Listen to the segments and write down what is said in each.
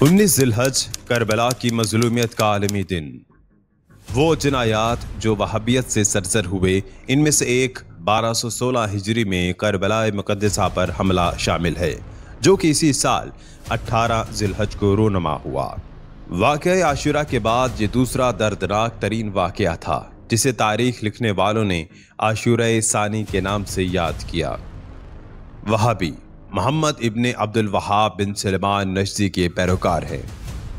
19 ज़िलहज Karbala की मज़लूमियत का आलमी दिन। वो जिनायात जो वहाबियत से सरसर हुए, इनमें से एक 1216 हिजरी में करबला मुक़द्दसा पर हमला शामिल है, जो कि इसी साल 18 ज़िलहज को रोनमा हुआ। वाक़या आशुरा के बाद ये दूसरा दर्दनाक तरीन वाक़या था, जिसे तारीख लिखने वालों ने आशुरा सानी के नाम से याद किया। वहाबी मोहम्मद इब्ने अब्दुल वहाब बिन सलमान नजदी के पैरोकार हैं।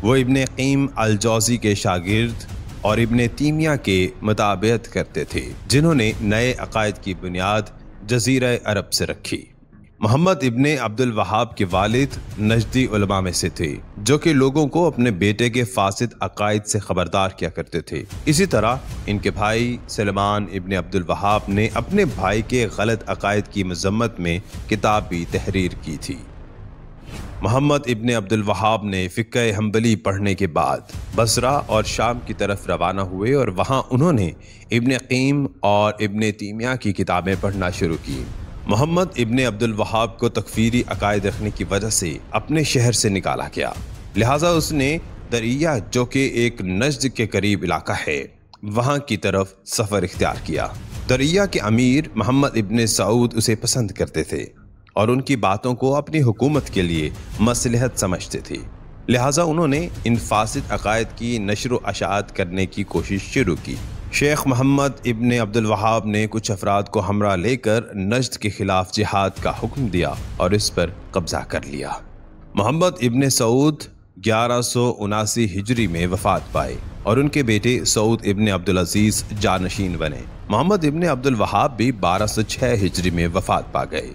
वो इब्ने क़ीम अल जौज़ी के शागिर्द और इब्ने तीमिया के मुताबियत करते थे, जिन्होंने नए अकायद की बुनियाद जज़ीरा अरब से रखी। मोहम्मद इब्ने अब्दुल वहाब के वालिद नजदी उलमा में से थे, जो कि लोगों को अपने बेटे के फासिद अकायद से खबरदार किया करते थे। इसी तरह इनके भाई सलमान इब्ने अब्दुल वहाब ने अपने भाई के गलत अकायद की मजम्मत में किताब भी तहरीर की थी। मोहम्मद इब्ने अब्दुल वहाब ने फ़िक़्ह हम्बली पढ़ने के बाद बसरा और शाम की तरफ रवाना हुए और वहाँ उन्होंने इब्ने क़ीम और इब्ने तीमिया की किताबें पढ़ना शुरू की। मोहम्मद इब्ने अब्दुल वहाब को तकफ़ीरी अकायद रखने की वजह से अपने शहर से निकाला गया, लिहाजा उसने दरिया, जो कि एक नजद के करीब इलाका है, वहाँ की तरफ सफ़र इख्तियार किया। दरिया के अमीर मोहम्मद इब्ने सऊद उसे पसंद करते थे और उनकी बातों को अपनी हुकूमत के लिए मसलहत समझते थे, लिहाजा उन्होंने इन फासिद अकायद की नशर व अशाअत करने की कोशिश शुरू की। शेख मोहम्मद इब्ने अब्दुल वहाब ने कुछ अफराद को हमरा लेकर नजद के खिलाफ जिहाद का हुक्म दिया और इस पर कब्जा कर लिया। मोहम्मद इब्ने सऊद 1179 हिजरी में वफात पाए और उनके बेटे सऊद इब्ने अब्दुल अजीज जानशीन बने। मोहम्मद इब्ने अब्दुल वहाब भी 1206 हिजरी में वफात पा गए।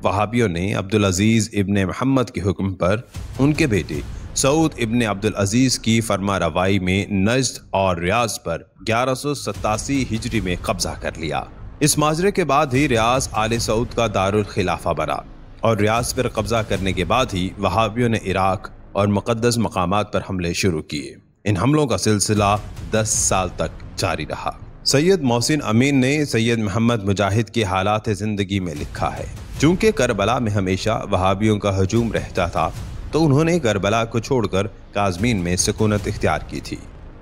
वहाबियों ने अब्दुल अजीज इब्ने मोहम्मद के हुक्म पर उनके बेटे सऊद इब्ने अब्दुल अजीज की फरमा रवाई में नजद और रियाज पर 1187 हिजरी में कब्जा कर लिया। इस माजरे के बाद ही रियाज आले सऊद का दारुल खिलाफा बना और रियाज पर कब्जा करने के बाद ही वहाबियों ने इराक और मुक़द्दस मकामात पर हमले शुरू किए। इन हमलों का सिलसिला 10 साल तक जारी रहा। सैयद मोहसिन अमीन ने सैयद मोहम्मद मुजाहिद की हालात ज़िंदगी में लिखा है, चूँकि करबला में हमेशा वहाबियों का हजूम रहता था, तो उन्होंने करबला को छोड़कर काज़मीन में सुकूनत इख्तियार की थी।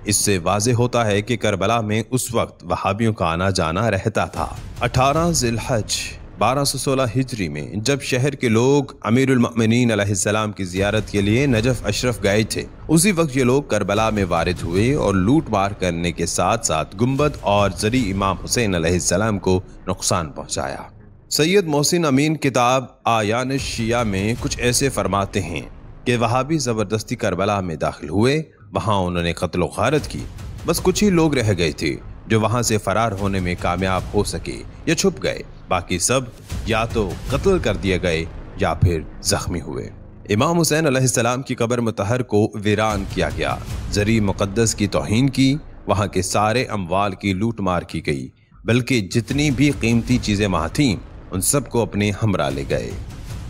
इससे वाज़ेह होता है कि करबला में उस वक्त वहाबियों का आना जाना रहता था। 18 ज़िलहज 1216 हिजरी में जब शहर के लोग अमीरुल मोमिनीन अलैहिस्सलाम की ज़ियारत के लिए नजफ अशरफ गए थे, उसी वक्त ये लोग करबला में वारिद हुए और लूट मार करने के साथ साथ गुंबद और जरी इमाम हुसैन अलैहिस्सलाम को नुकसान पहुँचाया। सैयद मोहसिन अमीन किताब आयान शिया में कुछ ऐसे फरमाते हैं कि वहाबी ज़बरदस्ती करबला में दाखिल हुए, वहाँ उन्होंने कत्ल गारत की। बस कुछ ही लोग रह गए थे जो वहाँ से फरार होने में कामयाब हो सके या छुप गए, बाकी सब या तो कत्ल कर दिए गए या फिर जख्मी हुए। इमाम हुसैन अलैहिस्सलाम की कब्र मुतहर को वीरान किया गया, जरी मुक़द्दस की तौहीन की, वहाँ के सारे अमवाल की लूट मार की गई, बल्कि जितनी भी कीमती चीज़ें वहाँ थीं उन सबको अपने हमरा ले गए।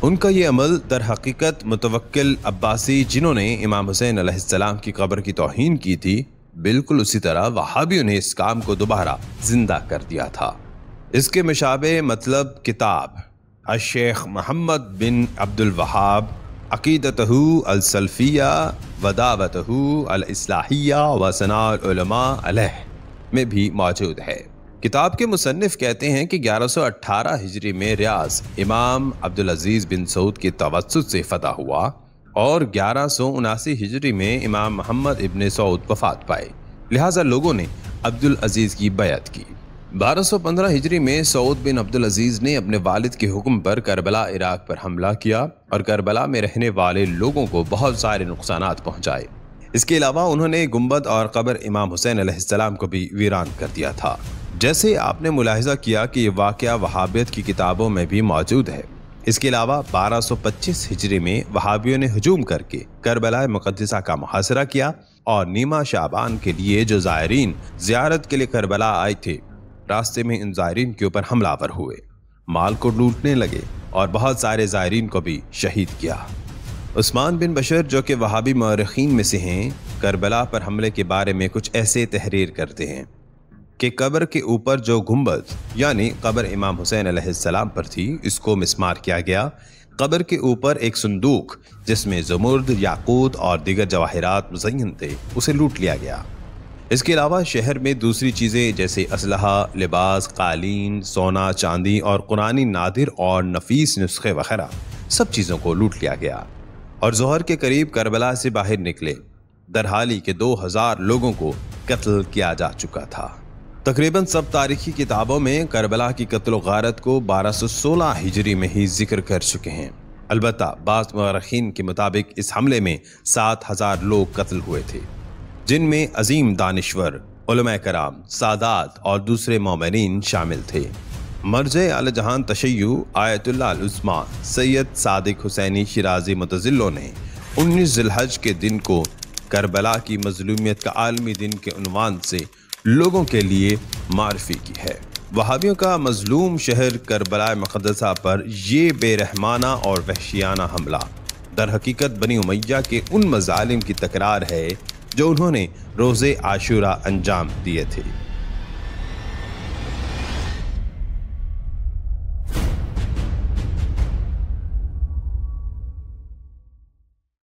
उनका ये अमल दर हकीकत मुतवक्किल अब्बासी, जिन्होंने इमाम हुसैन अलैहिस्सलाम की कब्र की तौहीन की थी, बिल्कुल उसी तरह वहाबियों ने इस काम को दोबारा जिंदा कर दिया था। इसके मुशाबे मतलब किताब अश-शेख मोहम्मद बिन अब्दुल वहाब अक़ीदतहू अल-सल्फिया व दावतहू अल-इस्लाहिया व सनाअल उलमा अलैह में भी मौजूद है। किताब के मुसन्निफ कहते हैं कि 1118 हिजरी में रियाज इमाम अब्दुल अजीज बिन सऊद के तवस्सुत से फतह हुआ और 1179 हिजरी में इमाम मोहम्मद इब्ने सऊद वफात पाए, लिहाजा लोगों ने अब्दुल अजीज की बैअत की। 1215 हिजरी में सऊद बिन अब्दुल अजीज ने अपने वालिद के हुक्म पर करबला इराक पर हमला किया और करबला में रहने वाले लोगों को बहुत सारे नुकसानात पहुँचाए। इसके अलावा उन्होंने गुंबद और कब्र इमाम हुसैन अलैहिस्सलाम को भी वीरान कर दिया था। जैसे आपने मुलाहिजा किया कि ये वाक़या वहाबियत की किताबों में भी मौजूद है। इसके अलावा 1225 हिजरी में वहाबियों ने हजूम करके करबला मुक़द्दसा का मुहासरा किया और नीमा शाबान के लिए जो ज़ायरीन ज़ियारत के लिए करबला आए थे, रास्ते में इन ज़ायरीन के ऊपर हमलावर हुए, माल को लूटने लगे और बहुत सारे ज़ायरीन को भी शहीद किया। उस्मान बिन बशर, जो कि वहाबी मौरख़ीन में से हैं, करबला पर हमले के बारे में कुछ ऐसे तहरीर करते हैं कि कब्र के ऊपर जो गुंबद यानी कब्र इमाम हुसैन अलैहिस्सलाम पर थी, इसको मिस्मार किया गया। कब्र के ऊपर एक संदूक जिसमें ज़मुर्द, याकूत और दीगर जवाहिरात मुज़य्यन थे, उसे लूट लिया गया। इसके अलावा शहर में दूसरी चीज़ें जैसे असलहा, लिबास, कालीन, सोना, चांदी और कुरानी नादिर और नफीस नुस्खे वगैरह सब चीज़ों को लूट लिया गया और ज़ोहर के करीब करबला से बाहर निकले दरहाली के 2000 लोगों को कत्ल किया जा चुका था। तकरीबन सब तारीखी किताबों में करबला की कत्ल गारत को 1216 हिजरी में ही जिक्र कर चुके हैं। अलबत्ता बाज़ मुअर्रिखीन के मुताबिक इस हमले में 7000 लोग कत्ल हुए थे, जिनमें अजीम दानिश्वर, उलमा कराम, सादात और दूसरे मोमिनीन शामिल थे। मर्जे आला जहान तशय्यु आयतुल्लाह अल उज़्मा सैयद सादिक हुसैनी शिराजी मुतज़िल्लों ने 19 ज़िलहज के दिन को करबला की मज़लूमियत का आलमी दिन के उन्वान से लोगों के लिए मारफी की है। वहाबियों का मजलूम शहर करबला मुक़द्दसा पर ये बेरहमाना और वहशियाना हमला दर हकीकत बनी उमैया के उन मज़ालिम की तकरार है जो उन्होंने रोज़े आशूरा अंजाम दिए थे।